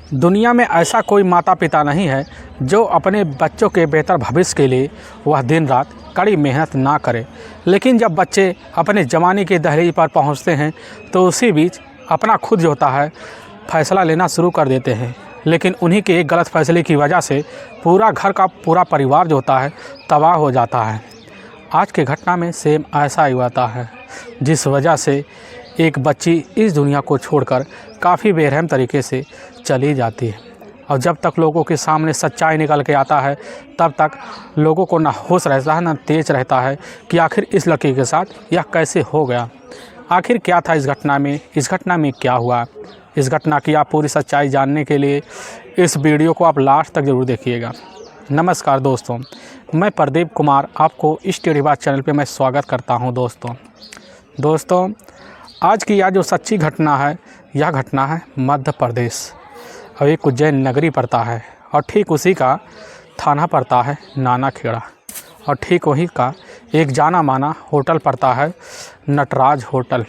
दुनिया में ऐसा कोई माता पिता नहीं है जो अपने बच्चों के बेहतर भविष्य के लिए वह दिन रात कड़ी मेहनत ना करे। लेकिन जब बच्चे अपने ज़माने के दहलीज पर पहुंचते हैं तो उसी बीच अपना खुद जो होता है फैसला लेना शुरू कर देते हैं। लेकिन उन्हीं के एक गलत फैसले की वजह से पूरा घर का पूरा परिवार जो होता है तबाह हो जाता है। आज की घटना में सेम ऐसा ही होता है, जिस वजह से एक बच्ची इस दुनिया को छोड़कर काफ़ी बेरहम तरीके से चली जाती है। और जब तक लोगों के सामने सच्चाई निकल के आता है तब तक लोगों को ना होश रहता है ना तेज रहता है कि आखिर इस लड़की के साथ यह कैसे हो गया, आखिर क्या था इस घटना में क्या हुआ। इस घटना की आप पूरी सच्चाई जानने के लिए इस वीडियो को आप लास्ट तक ज़रूर देखिएगा। नमस्कार दोस्तों, मैं प्रदीप कुमार आपको इस टेढ़ी बात चैनल पे मैं स्वागत करता हूं। दोस्तों आज की यह जो सच्ची घटना है, यह घटना है मध्य प्रदेश और एक उज्जैन नगरी पड़ता है और ठीक उसी का थाना पड़ता है नानाखेड़ा और ठीक वहीं का एक जाना माना होटल पड़ता है नटराज होटल।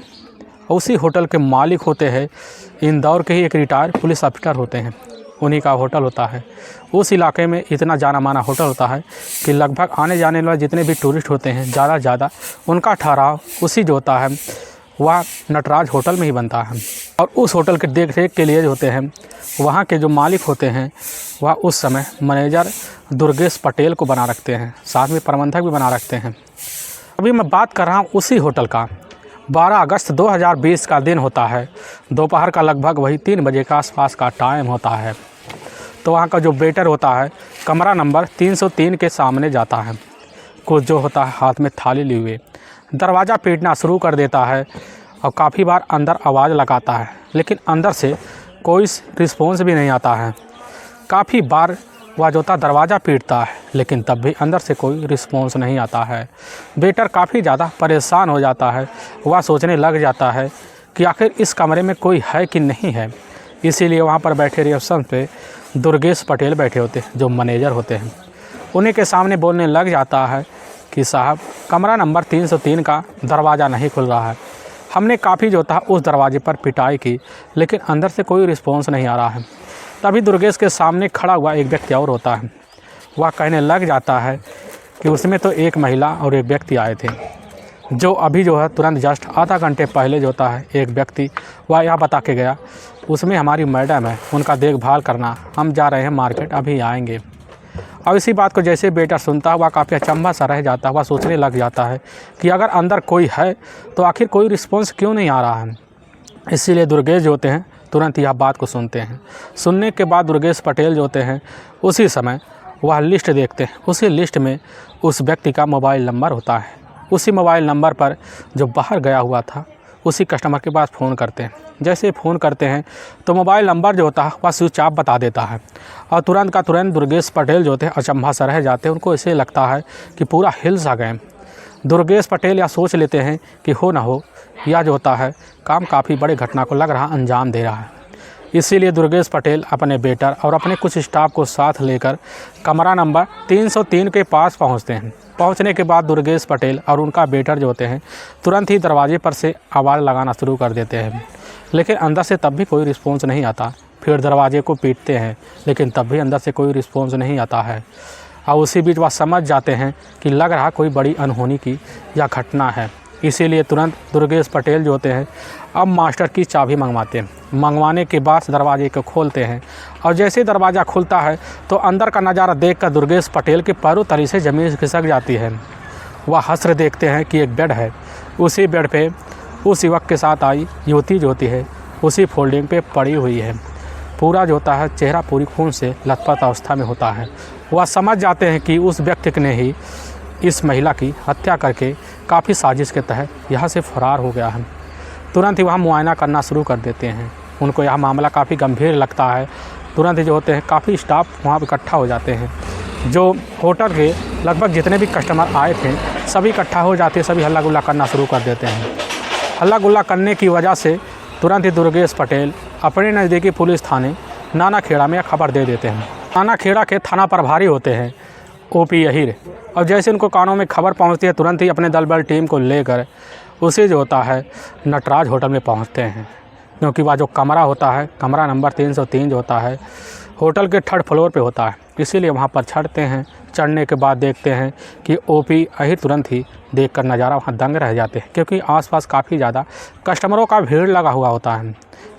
उसी होटल के मालिक होते हैं इंदौर के ही एक रिटायर्ड पुलिस ऑफिसर होते हैं, उन्हीं का होटल होता है। उस इलाके में इतना जाना माना होटल होता है कि लगभग आने जाने वाले जितने भी टूरिस्ट होते हैं ज़्यादा उनका ठहराव उसी जो होता है वह नटराज होटल में ही बनता है। और उस होटल के देख रेख के लिए जो होते हैं वहाँ के जो मालिक होते हैं वह उस समय मैनेजर दुर्गेश पटेल को बना रखते हैं, साथ में प्रबंधक भी बना रखते हैं। अभी मैं बात कर रहा हूँ उसी होटल का। 12 अगस्त 2020 का दिन होता है, दोपहर का लगभग वही 3 बजे के आसपास का टाइम होता है। तो वहाँ का जो वेटर होता है कमरा नंबर 303 के सामने जाता है, कुछ जो होता है हाथ में थाली लिए हुए दरवाज़ा पीटना शुरू कर देता है और काफ़ी बार अंदर आवाज़ लगाता है, लेकिन अंदर से कोई रिस्पॉन्स भी नहीं आता है। काफ़ी बार वह जो होता दरवाज़ा पीटता है लेकिन तब भी अंदर से कोई रिस्पॉन्स नहीं आता है। वेटर काफ़ी ज़्यादा परेशान हो जाता है, वह सोचने लग जाता है कि आखिर इस कमरे में कोई है कि नहीं है। इसीलिए वहाँ पर बैठे रिसेप्शन पे दुर्गेश पटेल बैठे होते हैं जो मैनेजर होते हैं, उन्हीं के सामने बोलने लग जाता है कि साहब कमरा नंबर 303 का दरवाज़ा नहीं खुल रहा है। हमने काफ़ी जो था उस दरवाजे पर पिटाई की लेकिन अंदर से कोई रिस्पॉन्स नहीं आ रहा है। तभी दुर्गेश के सामने खड़ा हुआ एक व्यक्ति और होता है, वह कहने लग जाता है कि उसमें तो एक महिला और एक व्यक्ति आए थे, जो अभी जो है तुरंत जस्ट आधा घंटे पहले जो होता है एक व्यक्ति वह यह बता के गया उसमें हमारी मैडम है, उनका देखभाल करना, हम जा रहे हैं मार्केट, अभी आएंगे। और इसी बात को जैसे बेटा सुनता है वह काफ़ी अचंभा सा रह जाता है, वह सोचने लग जाता है कि अगर अंदर कोई है तो आखिर कोई रिस्पॉन्स क्यों नहीं आ रहा है। इसीलिए दुर्गेश जो होते हैं तुरंत यह बात को सुनते हैं। सुनने के बाद दुर्गेश पटेल जो होते हैं उसी समय वह लिस्ट देखते हैं, उसी लिस्ट में उस व्यक्ति का मोबाइल नंबर होता है। उसी मोबाइल नंबर पर जो बाहर गया हुआ था उसी कस्टमर के पास फ़ोन करते हैं। जैसे फ़ोन करते हैं तो मोबाइल नंबर जो होता है वह स्विच ऑफ बता देता है और तुरंत का तुरंत दुर्गेश पटेल जो होते हैं अचंभा सा रह जाते हैं। उनको ऐसे लगता है कि पूरा हिल्स आ गए। दुर्गेश पटेल यह सोच लेते हैं कि हो ना हो यह जो होता है काम काफ़ी बड़े घटना को लग रहा अंजाम दे रहा है। इसीलिए दुर्गेश पटेल अपने बेटर और अपने कुछ स्टाफ को साथ लेकर कमरा नंबर 303 के पास पहुंचते हैं। पहुंचने के बाद दुर्गेश पटेल और उनका बेटर जो होते हैं तुरंत ही दरवाजे पर से आवाज़ लगाना शुरू कर देते हैं, लेकिन अंदर से तब भी कोई रिस्पॉन्स नहीं आता। फिर दरवाजे को पीटते हैं लेकिन तब भी अंदर से कोई रिस्पॉन्स नहीं आता है। और उसी बीच वह समझ जाते हैं कि लग रहा कोई बड़ी अनहोनी की यह घटना है। इसीलिए तुरंत दुर्गेश पटेल जो होते हैं अब मास्टर की चाबी मंगवाते हैं। मंगवाने के बाद दरवाजे को खोलते हैं और जैसे दरवाज़ा खुलता है तो अंदर का नज़ारा देखकर दुर्गेश पटेल के पैरों तली से ज़मीन खिसक जाती है। वह हंस देखते हैं कि एक बेड है, उसी बेड पे उस युवक के साथ आई युवती जो होती है उसी फोल्डिंग पे पड़ी हुई है। पूरा जो होता है चेहरा पूरी खून से लथपथ अवस्था में होता है। वह समझ जाते हैं कि उस व्यक्ति ने ही इस महिला की हत्या करके काफ़ी साजिश के तहत यहाँ से फरार हो गया है। तुरंत ही वहाँ मुआयना करना शुरू कर देते हैं। उनको यह मामला काफ़ी गंभीर लगता है। तुरंत ही जो होते हैं काफ़ी स्टाफ वहाँ इकट्ठा हो जाते हैं। जो होटल के लगभग जितने भी कस्टमर आए थे सभी इकट्ठा हो जाते हैं, सभी हल्ला गुल्ला करना शुरू कर देते हैं। हल्ला गुल्ला करने की वजह से तुरंत ही दुर्गेश पटेल अपने नज़दीकी पुलिस थाने नानाखेड़ा में खबर दे देते हैं। नानाखेड़ा के थाना प्रभारी होते हैं ओपी अहिर, और जैसे उनको कानों में खबर पहुंचती है तुरंत ही अपने दल बल टीम को लेकर उसे जो होता है नटराज होटल में पहुंचते हैं। क्योंकि वह जो कमरा होता है, कमरा नंबर 303 जो होता है, होटल के 3rd फ्लोर पे होता है। इसीलिए वहाँ पर चढ़ते हैं। चढ़ने के बाद देखते हैं कि ओपी अहिर तुरंत ही देखकर नज़ारा वहाँ दंग रह जाते हैं, क्योंकि आसपास काफ़ी ज़्यादा कस्टमरों का भीड़ लगा हुआ होता है।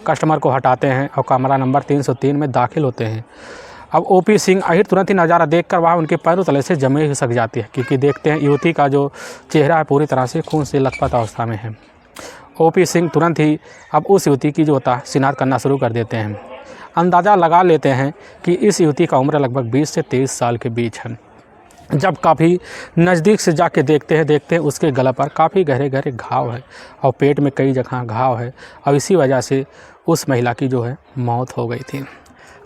कस्टमर को हटाते हैं और कमरा नंबर 303 में दाखिल होते हैं। अब ओपी सिंह अहिर तुरंत ही नज़ारा देखकर वहाँ उनके पैरों तले से जमे खिसक जाती है, क्योंकि देखते हैं युवती का जो चेहरा है पूरी तरह से खून से लथपथ अवस्था में है। ओपी सिंह तुरंत ही अब उस युवती की जो होता है शिनाख्त करना शुरू कर देते हैं। अंदाज़ा लगा लेते हैं कि इस युवती का उम्र लगभग 20 से 23 साल के बीच है। जब काफ़ी नज़दीक से जाके देखते हैं उसके गला पर काफ़ी गहरे गहरे घाव है और पेट में कई जगह घाव है, और इसी वजह से उस महिला की जो है मौत हो गई थी।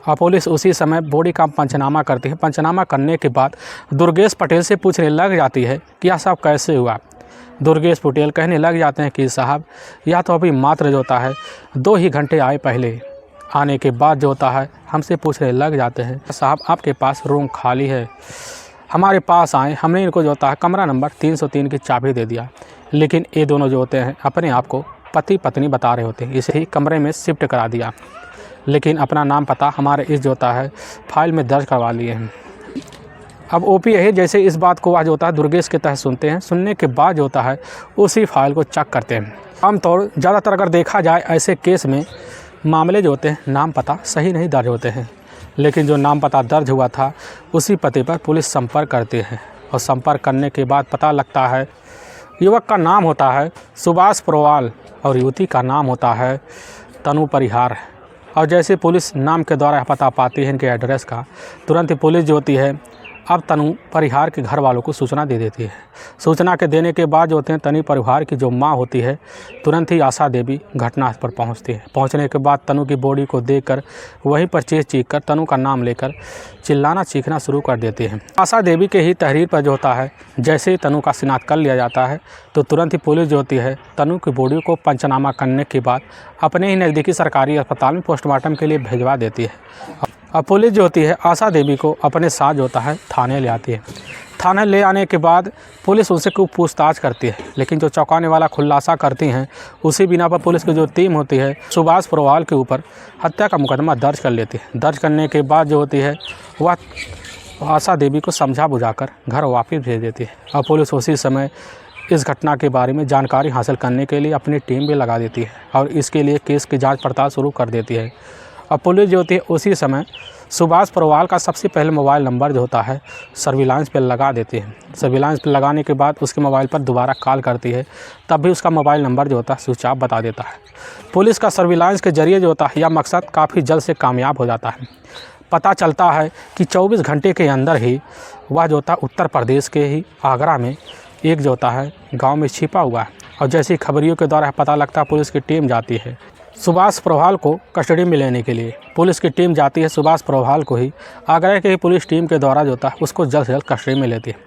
और पुलिस उसी समय बॉडी का पंचनामा करती है। पंचनामा करने के बाद दुर्गेश पटेल से पूछने लग जाती है कि यह सब कैसे हुआ। दुर्गेश पटेल कहने लग जाते हैं कि साहब, यह तो अभी मात्र जो होता है 2 ही घंटे आए पहले। आने के बाद जो होता है हमसे पूछने लग जाते हैं, साहब आपके पास रूम खाली है। हमारे पास आए, हमने इनको जो होता है कमरा नंबर 303 की चाबी दे दिया, लेकिन ये दोनों जो होते हैं अपने आप को पति पत्नी बता रहे होते हैं। इसे ही कमरे में शिफ्ट करा दिया, लेकिन अपना नाम पता हमारे इस जो होता है फाइल में दर्ज करवा लिए हैं। अब ओपी अहिर जैसे इस बात को वह जो होता है दुर्गेश के तहत सुनते हैं। सुनने के बाद जो होता है उसी फाइल को चेक करते हैं। आमतौर ज़्यादातर अगर देखा जाए ऐसे केस में मामले जो होते हैं नाम पता सही नहीं दर्ज होते हैं, लेकिन जो नाम पता दर्ज हुआ था उसी पते पर पुलिस संपर्क करती है। और संपर्क करने के बाद पता लगता है युवक का नाम होता है सुभाष प्रोवाल और युवती का नाम होता है तनु परिहार। और जैसे पुलिस नाम के द्वारा पता पाती है इनके एड्रेस का, तुरंत ही पुलिस जो होती है अब तनु परिहार के घर वालों को सूचना दे देती है। सूचना के देने के बाद जो होते हैं तनु परिवार की जो माँ होती है तुरंत ही आशा देवी घटनास्थल पर पहुंचती है। पहुंचने के बाद तनु की बॉडी को देखकर वहीं पर चीख कर तनु का नाम लेकर चिल्लाना चीखना शुरू कर देती है। आशा देवी के ही तहरीर पर जो होता है जैसे ही तनु का शिनाख्त कर लिया जाता है तो तुरंत ही पुलिस जो होती है तनु की बॉडी को पंचनामा करने के बाद अपने ही नज़दीकी सरकारी अस्पताल में पोस्टमार्टम के लिए भिजवा देती है। अब पुलिस जो होती है आशा देवी को अपने साथ जो होता है थाने ले आती है। थाने ले आने के बाद पुलिस उनसे खूब पूछताछ करती है, लेकिन जो चौंकाने वाला खुलासा करती हैं उसी बिना पर पुलिस की जो टीम होती है सुभाष प्रोवाल के ऊपर हत्या का मुकदमा दर्ज कर लेती है। दर्ज करने के बाद जो होती है वह आशा देवी को समझा बुझाकर घर वापस भेज देती है। और पुलिस उसी समय इस घटना के बारे में जानकारी हासिल करने के लिए अपनी टीम भी लगा देती है और इसके लिए केस की जाँच पड़ताल शुरू कर देती है। और पुलिस जो होती है उसी समय सुभाष प्रोवाल का सबसे पहले मोबाइल नंबर जो होता है सर्विलांस पे लगा देती है। सर्विलांस पे लगाने के बाद उसके मोबाइल पर दोबारा कॉल करती है, तब भी उसका मोबाइल नंबर जो होता है स्विच ऑफ बता देता है। पुलिस का सर्विलांस के जरिए जो होता है यह मकसद काफ़ी जल्द से कामयाब हो जाता है। पता चलता है कि 24 घंटे के अंदर ही वह जो होता है उत्तर प्रदेश के ही आगरा में एक जो होता है गाँव में छिपा हुआ है। और जैसे खबरियों के द्वारा पता लगता है पुलिस की टीम जाती है सुभाष प्रोवाल को कस्टडी में लेने के लिए। पुलिस की टीम जाती है सुभाष प्रोवाल को ही आगरा के ही पुलिस टीम के द्वारा जो होता है उसको जल्द से जल्द कस्टडी में लेती है।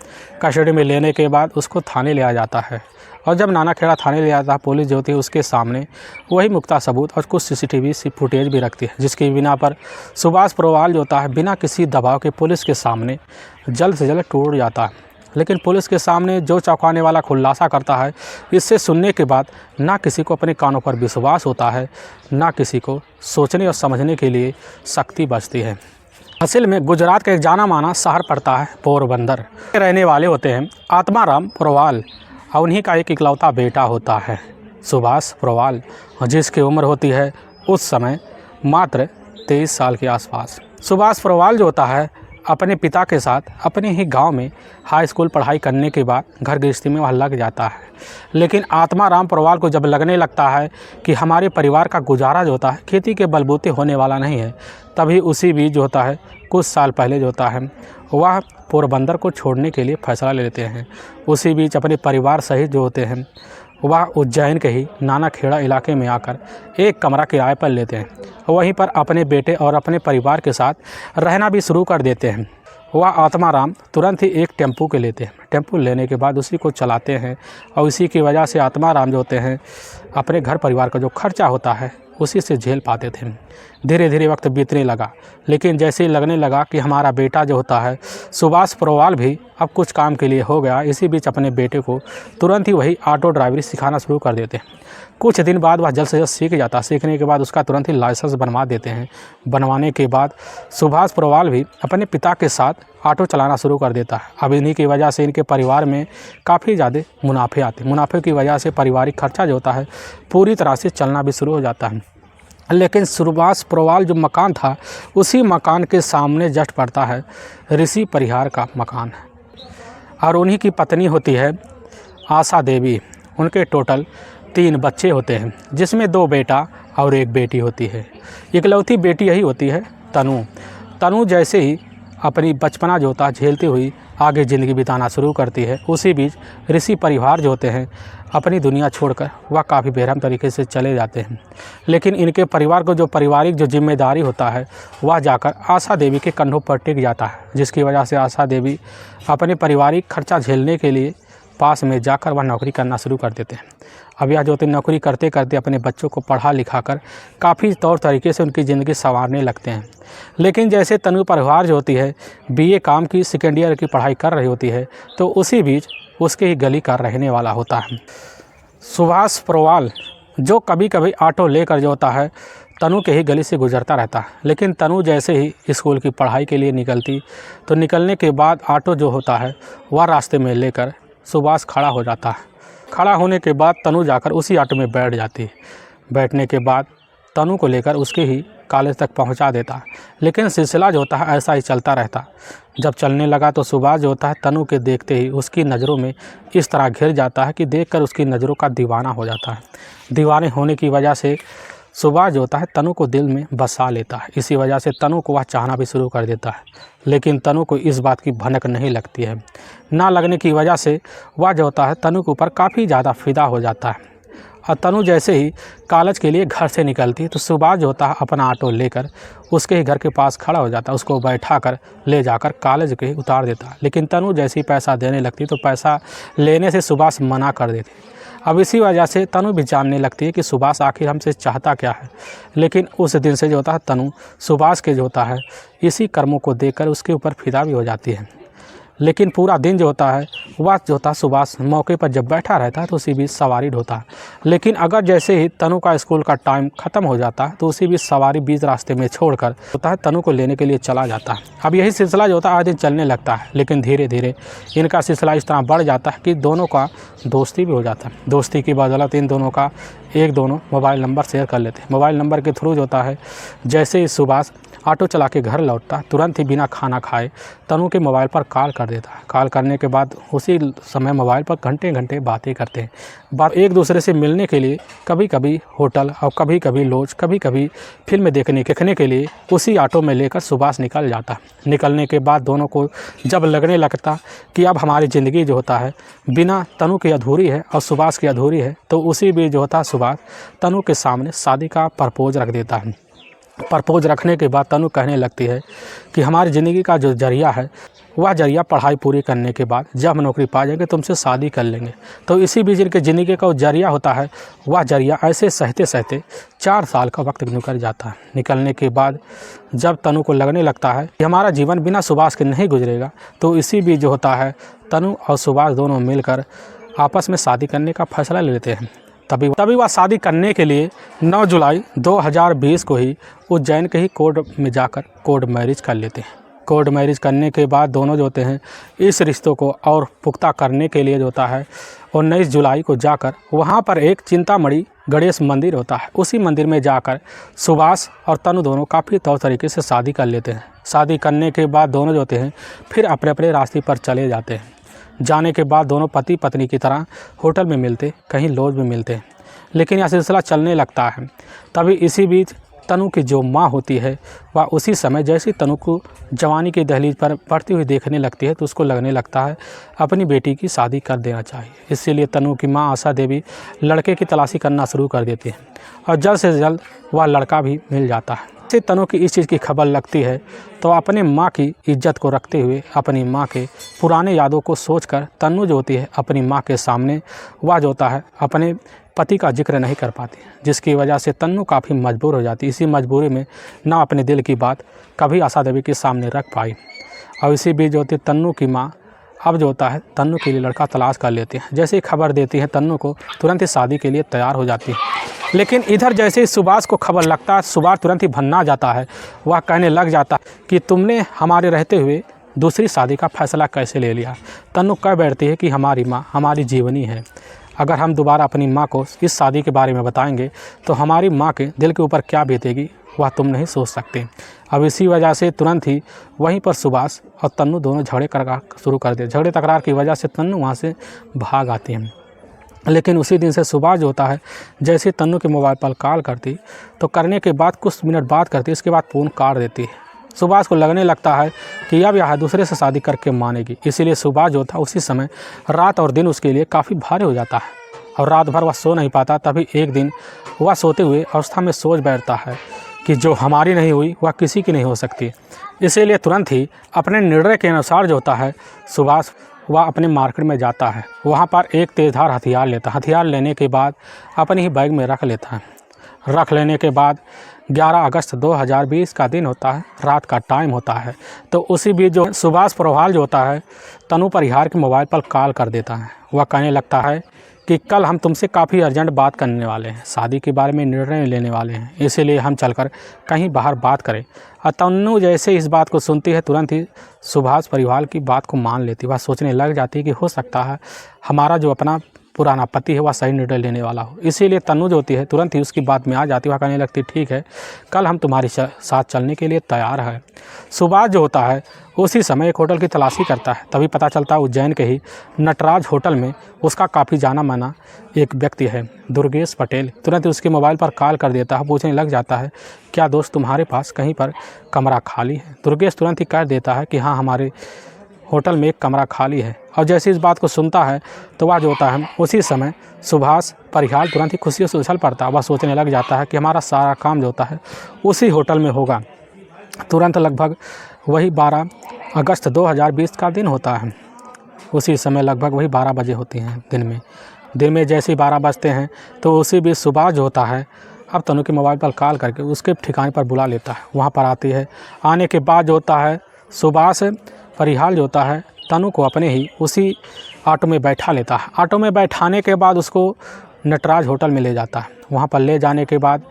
कस्टडी में लेने के बाद उसको थाने ले आया जाता है। और जब नानाखेड़ा थाने ले जाता है पुलिस जो होती है उसके सामने वही मुख्ता सबूत और कुछ सीसीटीवी फुटेज भी रखती है, जिसकी बिना पर सुभाष प्रोवाल जो होता है बिना किसी दबाव के पुलिस के सामने जल्द से जल्द टूट जाता है। लेकिन पुलिस के सामने जो चौंकाने वाला खुलासा करता है इससे सुनने के बाद ना किसी को अपने कानों पर विश्वास होता है, ना किसी को सोचने और समझने के लिए शक्ति बचती है। असल में गुजरात का एक जाना माना शहर पड़ता है पोरबंदर। रहने वाले होते हैं आत्माराम प्रोवाल और उन्हीं का एक इकलौता बेटा होता है सुभाष प्रोवाल, जिसकी उम्र होती है उस समय मात्र 23 साल के आसपास। सुभाष प्रोवाल जो होता है अपने पिता के साथ अपने ही गांव में हाई स्कूल पढ़ाई करने के बाद घर गृहस्थी में वह लग जाता है। लेकिन आत्माराम प्रोवाल को जब लगने लगता है कि हमारे परिवार का गुजारा जो होता है खेती के बलबूते होने वाला नहीं है, तभी उसी बीच जो होता है कुछ साल पहले जो होता है वह पोरबंदर को छोड़ने के लिए फैसला ले लेते हैं। उसी बीच अपने परिवार सहित जो होते हैं वह उज्जैन के ही नानाखेड़ा इलाके में आकर एक कमरा किराए पर लेते हैं। वहीं पर अपने बेटे और अपने परिवार के साथ रहना भी शुरू कर देते हैं। वह आत्माराम तुरंत ही एक टेम्पू के लेते हैं। टेम्पू लेने के बाद उसी को चलाते हैं और इसी की वजह से आत्माराम जो होते हैं अपने घर परिवार का जो खर्चा होता है उसी से झेल पाते थे। धीरे धीरे वक्त बीतने लगा, लेकिन जैसे ही लगने लगा कि हमारा बेटा जो होता है सुभाष प्रोवाल भी अब कुछ काम के लिए हो गया, इसी बीच अपने बेटे को तुरंत ही वही ऑटो ड्राइवरी सिखाना शुरू कर देते हैं। कुछ दिन बाद वह जल्द से जल्द सीख जाता है। सीखने के बाद उसका तुरंत ही लाइसेंस बनवा देते हैं। बनवाने के बाद सुभाष प्रोवाल भी अपने पिता के साथ ऑटो चलाना शुरू कर देता है। अब इन्हीं की वजह से इनके परिवार में काफ़ी ज़्यादा मुनाफे आते हैं। मुनाफे की वजह से पारिवारिक खर्चा जो होता है पूरी तरह से चलना भी शुरू हो जाता है। लेकिन सुभाष प्रोवाल जो मकान था, उसी मकान के सामने जस्ट पड़ता है ऋषि परिहार का मकान है, और उन्हीं की पत्नी होती है आशा देवी। उनके टोटल 3 बच्चे होते हैं, जिसमें 2 बेटा और 1 बेटी होती है। इकलौती बेटी यही होती है तनु। तनु जैसे ही अपनी बचपना जो होता है झेलती हुई आगे ज़िंदगी बिताना शुरू करती है, उसी बीच ऋषि परिवार जो होते हैं अपनी दुनिया छोड़कर वह काफ़ी बेरहम तरीके से चले जाते हैं। लेकिन इनके परिवार को जो पारिवारिक जो जिम्मेदारी होता है वह जाकर आशा देवी के कंधों पर टिक जाता है, जिसकी वजह से आशा देवी अपने पारिवारिक खर्चा झेलने के लिए पास में जाकर वह नौकरी करना शुरू कर देते हैं। अब यह जो होते नौकरी करते करते अपने बच्चों को पढ़ा लिखा कर काफ़ी तौर तरीके से उनकी ज़िंदगी संवारने लगते हैं। लेकिन जैसे तनु परिवार जो होती है बीए काम की सेकेंड ईयर की पढ़ाई कर रही होती है, तो उसी बीच उसके ही गली का रहने वाला होता है सुभाष प्रोवाल, जो कभी कभी ऑटो लेकर जो होता है तनु के ही गली से गुजरता रहता है। लेकिन तनु जैसे ही स्कूल की पढ़ाई के लिए निकलती, तो निकलने के बाद ऑटो जो होता है वह रास्ते में लेकर सुभाष खड़ा हो जाता है। खड़ा होने के बाद तनु जाकर उसी ऑटो में बैठ जाती है। बैठने के बाद तनु को लेकर उसके ही कॉलेज तक पहुंचा देता है। लेकिन सिलसिला जो होता है ऐसा ही चलता रहता। जब चलने लगा तो सुभाष जो होता है तनु के देखते ही उसकी नज़रों में इस तरह घिर जाता है कि देखकर उसकी नज़रों का दीवाना हो जाता है। दीवाने होने की वजह से सुभाष जो होता है तनु को दिल में बसा लेता है। इसी वजह से तनु को वह चाहना भी शुरू कर देता है। लेकिन तनु को इस बात की भनक नहीं लगती है। ना लगने की वजह से वह जो होता है तनु के ऊपर काफ़ी ज़्यादा फिदा हो जाता है। और तनु जैसे ही कॉलेज के लिए घर से निकलती है, तो सुभाष जो होता है अपना ऑटो लेकर उसके ही घर के पास खड़ा हो जाता है। उसको बैठा कर ले जाकर कॉलेज के उतार देता है। लेकिन तनु जैसे ही पैसा देने लगती, तो पैसा लेने से सुभाष मना कर देती। अब इसी वजह से तनु भी जानने लगती है कि सुभाष आखिर हमसे चाहता क्या है। लेकिन उस दिन से जो होता है तनु सुभाष के जो होता है इसी कर्मों को देखकर उसके ऊपर फिदा भी हो जाती है। लेकिन पूरा दिन जो होता है वह जो होता है सुभाष मौके पर जब बैठा रहता है तो उसी बीच सवारी ढोता है। लेकिन अगर जैसे ही तनु का स्कूल का टाइम ख़त्म हो जाता है, तो उसी बीच सवारी बीच रास्ते में छोड़कर होता है तनु को लेने के लिए चला जाता है। अब यही सिलसिला जो होता है आज दिन चलने लगता है। लेकिन धीरे धीरे इनका सिलसिला इस तरह बढ़ जाता है कि दोनों का दोस्ती भी हो जाता है। दोस्ती की बदौलत इन दोनों का दोनों मोबाइल नंबर शेयर कर लेते हैं। मोबाइल नंबर के थ्रू जो होता है जैसे ही सुभाष ऑटो चला के घर लौटता, तुरंत ही बिना खाना खाए तनु के मोबाइल पर कॉल कर देता है। कॉल करने के बाद उसी समय मोबाइल पर घंटे घंटे बातें करते हैं। बात एक दूसरे से मिलने के लिए कभी कभी होटल और कभी कभी लॉज, कभी कभी फिल्म देखने के लिए उसी ऑटो में लेकर सुभाष निकल जाता। निकलने के बाद दोनों को जब लगने लगता कि अब हमारी ज़िंदगी जो होता है बिना तनु की अधूरी है और सुभाष की अधूरी है, तो उसी बीच जो होता है सुभाष तनु के सामने शादी का प्रपोज रख देता है। प्रपोज रखने के बाद तनु कहने लगती है कि हमारी ज़िंदगी का जो जरिया है वह जरिया पढ़ाई पूरी करने के बाद जब हम नौकरी पा जाएंगे तुमसे शादी कर लेंगे। तो इसी बीच इनके ज़िंदगी का जो जरिया होता है वह जरिया ऐसे सहते सहते 4 साल का वक्त निकल जाता है। निकलने के बाद जब तनु को लगने लगता है कि हमारा जीवन बिना सुभाष के नहीं गुजरेगा, तो इसी बीच जो होता है तनु और सुभाष दोनों मिलकर आपस में शादी करने का फैसला ले लेते हैं। तभी वह शादी करने के लिए 9 जुलाई 2020 को ही उज्जैन के ही कोर्ट में जाकर कोर्ट मैरिज कर लेते हैं। कोर्ट मैरिज करने के बाद दोनों जो होते हैं इस रिश्तों को और पुख्ता करने के लिए जो होता है 19 जुलाई को जाकर वहाँ पर एक चिंतामणि गणेश मंदिर होता है, उसी मंदिर में जाकर सुभाष और तनु दोनों काफ़ी तौर तरीके से शादी कर लेते हैं। शादी करने के बाद दोनों जो होते हैं फिर अपने अपने रास्ते पर चले जाते हैं। जाने के बाद दोनों पति पत्नी की तरह होटल में मिलते, कहीं लॉज में मिलते हैं। लेकिन यह सिलसिला चलने लगता है। तभी इसी बीच तनु की जो माँ होती है वह उसी समय जैसे तनु को जवानी की दहलीज पर बढ़ती हुई देखने लगती है, तो उसको लगने लगता है अपनी बेटी की शादी कर देना चाहिए। इसीलिए तनु की माँ आशा देवी लड़के की तलाशी करना शुरू कर देती है और जल्द से जल्द वह लड़का भी मिल जाता है। से तनु की इस चीज़ की खबर लगती है तो अपने माँ की इज्जत को रखते हुए अपनी माँ के पुराने यादों को सोचकर तनु जो होती है अपनी माँ के सामने वह जो होता है अपने पति का जिक्र नहीं कर पाती, जिसकी वजह से तनु काफ़ी मजबूर हो जाती। इसी मजबूरी में ना अपने दिल की बात कभी आशा देवी के सामने रख पाई। और इसी बीच जो होती तनु की माँ अब जो होता है तन्नू के लिए लड़का तलाश कर लेते हैं। जैसे ही खबर देती है तन्नू को, तुरंत ही शादी के लिए तैयार हो जाती है। लेकिन इधर जैसे ही सुभाष को खबर लगता है, सुभाष तुरंत ही भन्ना जाता है। वह कहने लग जाता है कि तुमने हमारे रहते हुए दूसरी शादी का फैसला कैसे ले लिया। तन्नू कह बैठती है कि हमारी माँ हमारी जीवनी है, अगर हम दोबारा अपनी माँ को इस शादी के बारे में बताएंगे तो हमारी माँ के दिल के ऊपर क्या बीतेगी वह तुम नहीं सोच सकते। अब इसी वजह से तुरंत ही वहीं पर सुभाष और तन्नू दोनों झगड़े कर शुरू कर दिए। झगड़े तकरार की वजह से तन्नू वहाँ से भाग आती हैं। लेकिन उसी दिन से सुभाष जो होता है, जैसे तन्नू के मोबाइल पर कॉल करती तो करने के बाद कुछ मिनट बात करती, इसके बाद फ़ोन काट देती है। सुभाष को लगने लगता है कि अब यह दूसरे से शादी करके मानेगी। इसीलिए सुभाष जो था उसी समय रात और दिन उसके लिए काफ़ी भारी हो जाता है और रात भर वह सो नहीं पाता। तभी एक दिन वह सोते हुए अवस्था में सोच बैठता है कि जो हमारी नहीं हुई वह किसी की नहीं हो सकती। इसीलिए तुरंत ही अपने निर्णय के अनुसार जो होता है सुभाष वह अपने मार्केट में जाता है। वहाँ पर एक तेज़धार हथियार लेता है। हथियार लेने के बाद अपने ही बैग में रख लेता है। रख लेने के बाद 11 अगस्त 2020 का दिन होता है, रात का टाइम होता है। तो उसी बीच जो सुभाष प्रभाल जो होता है तनु परिहार के मोबाइल पर कॉल कर देता है। वह कहने लगता है कि कल हम तुमसे काफ़ी अर्जेंट बात करने वाले हैं, शादी के बारे में निर्णय लेने वाले हैं, इसीलिए हम चलकर कहीं बाहर बात करें। और तन्नू जैसे इस बात को सुनती है तुरंत ही सुभाष परिवार की बात को मान लेती है। वह सोचने लग जाती है कि हो सकता है हमारा जो अपना पुराना पति है वह सही निर्णय लेने वाला हो। इसीलिए तन्नू जो होती है तुरंत ही उसकी बात में आ जाती है। वह कहने लगती ठीक है, कल हम तुम्हारे साथ चलने के लिए तैयार है। सुभाष जो होता है उसी समय एक होटल की तलाशी करता है। तभी पता चलता है उज्जैन के ही नटराज होटल में उसका काफ़ी जाना माना एक व्यक्ति है दुर्गेश पटेल। तुरंत उसके मोबाइल पर कॉल कर देता है। पूछने लग जाता है क्या दोस्त तुम्हारे पास कहीं पर कमरा खाली है। दुर्गेश तुरंत ही कह देता है कि हाँ, हमारे होटल में एक कमरा खाली है। और जैसे इस बात को सुनता है तो वह जो होता है उसी समय सुभाष परिहार तुरंत ही खुशियों से उछल पड़ता है। वह सोचने लग जाता है कि हमारा सारा काम जो होता है उसी होटल में होगा। तुरंत लगभग वही 12 अगस्त 2020 का दिन होता है। उसी समय लगभग वही 12 बजे होती हैं दिन में जैसे ही 12 बजते हैं तो उसी बीच सुभाष जो होता है अब तनु के मोबाइल पर कॉल करके उसके ठिकाने पर बुला लेता है। वहाँ पर आती है। आने के बाद जो होता है सुभाष परिहार जो होता है तनु को अपने ही उसी ऑटो में बैठा लेता है। ऑटो में बैठाने के बाद उसको नटराज होटल में ले जाता है। वहाँ पर ले जाने के बाद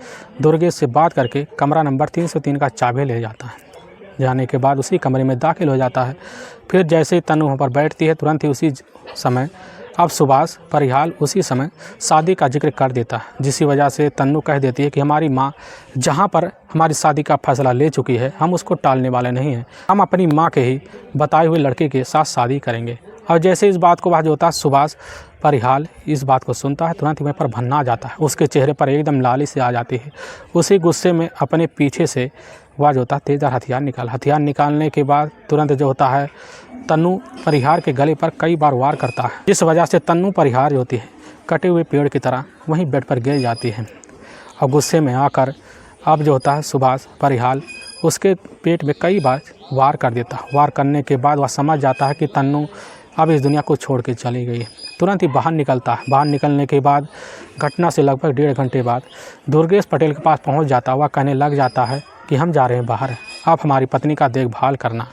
दुर्गेश से बात करके कमरा नंबर 303 का चाबी ले जाता है। जाने के बाद उसी कमरे में दाखिल हो जाता है। फिर जैसे ही तनु वहाँ पर बैठती है तुरंत ही उसी समय अब सुभाष परिहार उसी समय शादी का जिक्र कर देता है, जिसकी वजह से तन्नू कह देती है कि हमारी माँ जहाँ पर हमारी शादी का फैसला ले चुकी है हम उसको टालने वाले नहीं हैं। हम अपनी माँ के ही बताए हुए लड़के के साथ शादी करेंगे। और जैसे इस बात को वह जो होता है सुभाष परिहार इस बात को सुनता है तुरंत ही वहाँ पर भन्ना जाता है। उसके चेहरे पर एकदम लाली से आ जाती है। उसी गुस्से में अपने पीछे से वह जो होता है तेज़धार हथियार निकालने के बाद तुरंत जो होता है तन्नू परिहार के गले पर कई बार वार करता है, जिस वजह से तन्नू परिहार जो होती है कटे हुए पेड़ की तरह वहीं बेड पर गिर जाती है। और गुस्से में आकर अब जो होता है सुभाष परिहार उसके पेट में कई बार वार कर देता है। वार करने के बाद वह समझ जाता है कि तन्नू अब इस दुनिया को छोड़ के चली गई है। तुरंत ही बाहर निकलता है। बाहर निकलने के बाद घटना से लगभग 1.5 घंटे बाद दुर्गेश पटेल के पास पहुंच जाता है। वह कहने लग जाता है कि हम जा रहे हैं बाहर, आप हमारी पत्नी का देखभाल करना।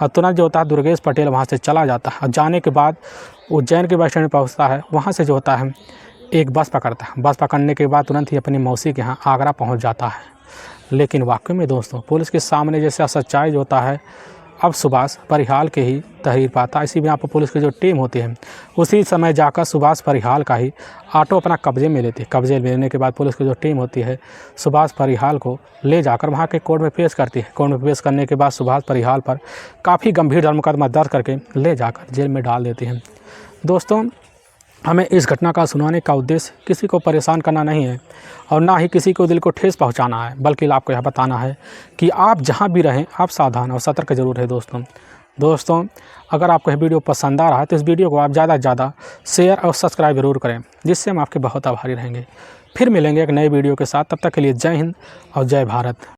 और तुरंत जो होता है दुर्गेश पटेल वहाँ से चला जाता है। और जाने के बाद उज्जैन के बस स्टैंड में पहुँचता है। वहाँ से जो होता है एक बस पकड़ता है। बस पकड़ने के बाद तुरंत ही अपनी मौसी के यहाँ आगरा पहुँच जाता है। लेकिन वाकई में दोस्तों पुलिस के सामने जैसे सच्चाई जो होता है अब सुभाष परिहार के ही तहरीर पाता है। इसी बिना पर पुलिस की जो टीम होती है उसी समय जाकर सुभाष परिहार का ही ऑटो अपना कब्जे में लेती है। कब्जे लेने के बाद पुलिस की जो टीम होती है सुभाष परिहार को ले जाकर वहाँ के कोर्ट में पेश करती है। कोर्ट में पेश करने के बाद सुभाष परिहार पर काफ़ी गंभीर मुकदमा दर्ज करके ले जाकर जेल में डाल देती है। दोस्तों हमें इस घटना का सुनाने का उद्देश्य किसी को परेशान करना नहीं है और ना ही किसी को दिल को ठेस पहुंचाना है, बल्कि आपको यह बताना है कि आप जहां भी रहें आप सावधान और सतर्क जरूर है। दोस्तों अगर आपको यह वीडियो पसंद आ रहा है तो इस वीडियो को आप ज़्यादा से ज़्यादा शेयर और सब्सक्राइब जरूर करें, जिससे हम आपके बहुत आभारी रहेंगे। फिर मिलेंगे एक नए वीडियो के साथ। तब तक के लिए जय हिंद और जय भारत।